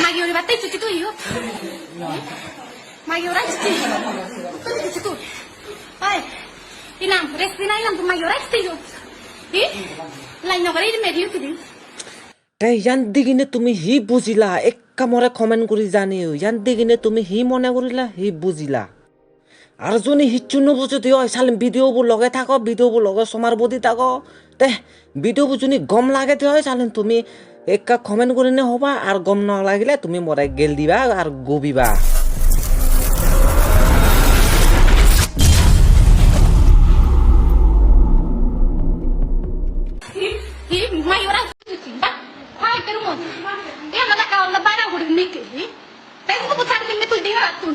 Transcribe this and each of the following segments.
Magi ori batai cuci tu iyo. Magi ora cuci. Cuci tu. Hai. Inam, restina inam tu magi ora cuci yo. Hi? Lain nogari di medio kidi. তাই ইয়ান দিকিনে তুমি হি বুজিলা এক কামৰে comment কৰি জানিও ইয়ান দিকিনে তুমি হি মনে কৰিলা হি বুজিলা আৰু যদি হিচ্ছু নুবুজো দিয় চালিম ভিডিঅ'বোৰ লগাই থাক ভিডিঅ'বোৰ লগাই চমাৰ বদি থাক তে ভিডিঅ'বোৰ যদি গম লাগে দিয় চালিম তুমি একা কমেণ্ট কৰি নে হ'বা আৰু গম নালাগিলে তুমি মৰাই গেল দিবা আৰু গবিবা Hi, magi ora cuci. Hai terus. Dia nada kau lebaran guru nikli. Tapi kau putar ini tu dia tu.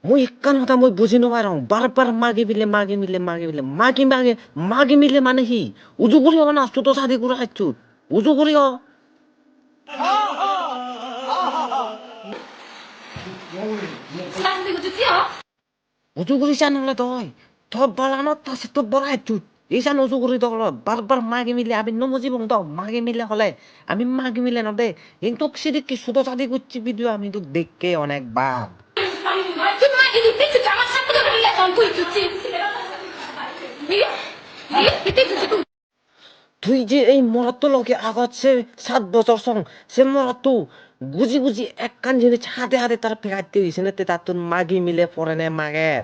মই একান কথা মই বুজি নোৱাৰো বাৰ মাগি মিলে মাগি মিলে মানে সি উজু কৰি না আছো তো চাদি কৰি খাইছো উজু কৰি Sedang cuci ya. উজু কৰিছা নহ'লে তই বলানত আছে তোৰ বৰা খাইছো এইচান উজু কৰি তই বাৰ মাগি মিলে আমি নমজিব মাগি মিলে হ'লে আমি মাগি মিলে নদে কিন্তু সিদি কিছু তো চাদি করছি ভিডিও আমি তো দেখকে অনেকবার Cuma ini itu jangan sampai dia lihat aku cuci. Hi, itu cuci tu. তুই যে এই মরতো লগে আগত সে 7 বছর সং সে মরতো গুজি এক কান জিনিস হাতে তার ফেকাইতে হয়েছে না তার তোর মাগি মিলে পড়ে না মাগের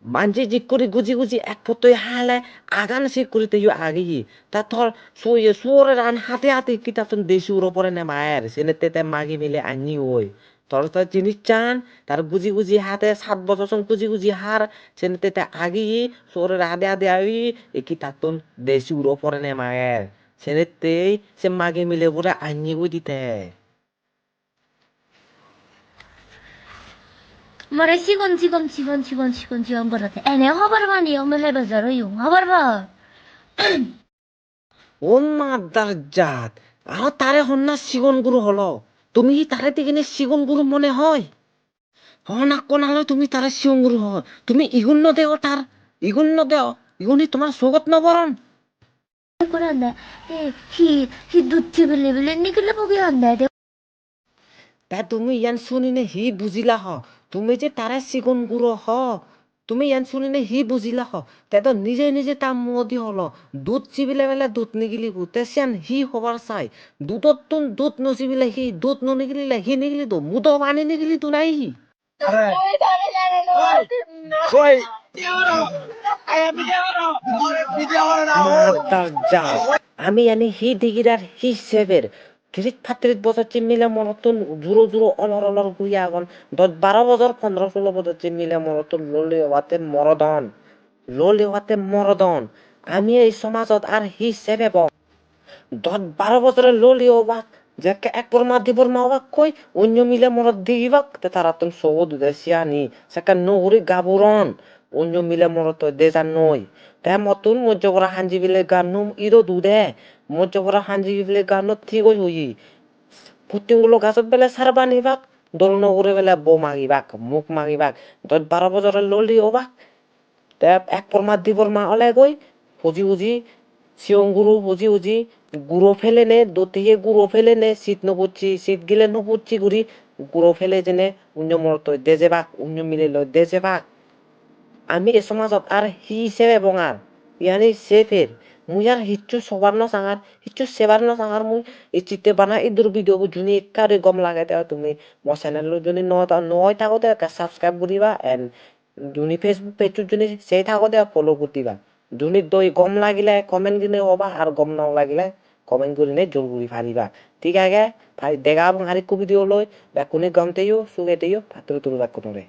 মানজি জি করে গুজি এক ফটোই হালে আগান সে করিতে ইউ আগি তা তোর সোরে রান হাতে কি তা তোর দেশি উড়ো পড়ে না মায়ের সেনে তে মাগি মিলে আনি ওই তোর তোর জিনিস চান তার গুজি হাতে 7 বছর সং গুজি হার সেনে তে আগি সোরে হাতে আই কি তা তোর দেশি উড়ো পড়ে না মায়ের সেনে তেই সে মাগি মিলে পরে আনি ওই দিতে Mare sigon berat. Ene habar mani yang mele bazar yung habar ba. ও মাদার জাত আর তারে হন্না সিগন গুরু হলো তুমি তারে দেখিনে সিগন গুরু মনে হয় হনা কোনালে তুমি তারে সিগন গুরু হয় তুমি ইগুন দেও তার ইগুন দেও ইগুনি তোমার সোগত নবরণ Kuranda. Hi dutti bele nikle bogi anda de. তা তুমি ইয়ান শুনিনে হি বুজিলা হ তুমি যে তারে সিগন গুরু হ তুমি ইয়ান শুনিনে হি বুজিলা হ তে তো নিজে তার মদি হলো দুধ চিবিলে বেলে দুধ নিগিলি তে সিয়ান হি হবার চাই দুধত তুন দুধ নচিবিলে হি দুধ ননিগিলিলে হি নিগিলি তো মুদ পানি নিগিলি তো নাই হি কই মাদার জাত আমি জানি হি দিগিরার হি সেভের তিরিশ ৩৫ বছর চিমিলে মরতন জুরো অলর গুই আগন ১০-১২ বছর ১৫-১৬ বছর চিমিলে মরতন ললে হতে মরদন আমি এই সমাজত আর হি সেভে ১০-১২ বছরের ললি অবাক যে একবার দিবর মা অবাক কই অন্য মিলে মরদ দিবাক তারা তুমি সৌ দুধে সিয়ানি সেকা নহরি গাবুরন অন্য মিলে মরদ দেজা নই তাই মতন মজ্জ করা হাঞ্জি বিলে গান ইরো দুধে মজ্জ করা হাঞ্জি বিলে গান ঠিক হই পুতিগুলো গাছত বেলে সারবা নিবাক দল নগরে বেলে বো মাগিবাক মুখ মাগিবাক ১০-১২ বছরের ললি অবাক তে এক পরমা দিবর মা অলে গই ফুজি সিয়ং গুরু ফুজি গুঁড়ো ফেলে নে দতিয়ে গুঁড়ো ফেলে নে শীত গিলে নপুচ্ছি গুড়ি গুঁড়ো ফেলে জেনে অন্য মরত দেজে বাক অন্য মিলে লয় দেজে বাক আমি এ সমাজত আর হি হিসেবে বঙার ইয়ানি সেফের মুই আর হিচ্ছু সবার ন সাঙার হিচ্ছু সেবার ন সাঙার মুই এই চিত্তে বানা ইদুর ভিডিও জুনি একারে গম লাগে দেওয়া তুমি মো চ্যানেল যদি নয় থাকো দেওয়া সাবস্ক্রাইব করিবা এন্ড জুনি ফেসবুক পেজ জুনি সেই থাকো দেওয়া ফলো করতিবা জুনি দই গম লাগিলে কমেন্ট কিনে হবা আর গম নাও লাগিলে কমেন্ট কৰি নে জরুরি ফারিবা ঠিক আছে দেখা এবং আরেকটু ভিডিও লই বা কোনে গমতেইও সুগেতেইও ভাতরে তুলবা কোনরে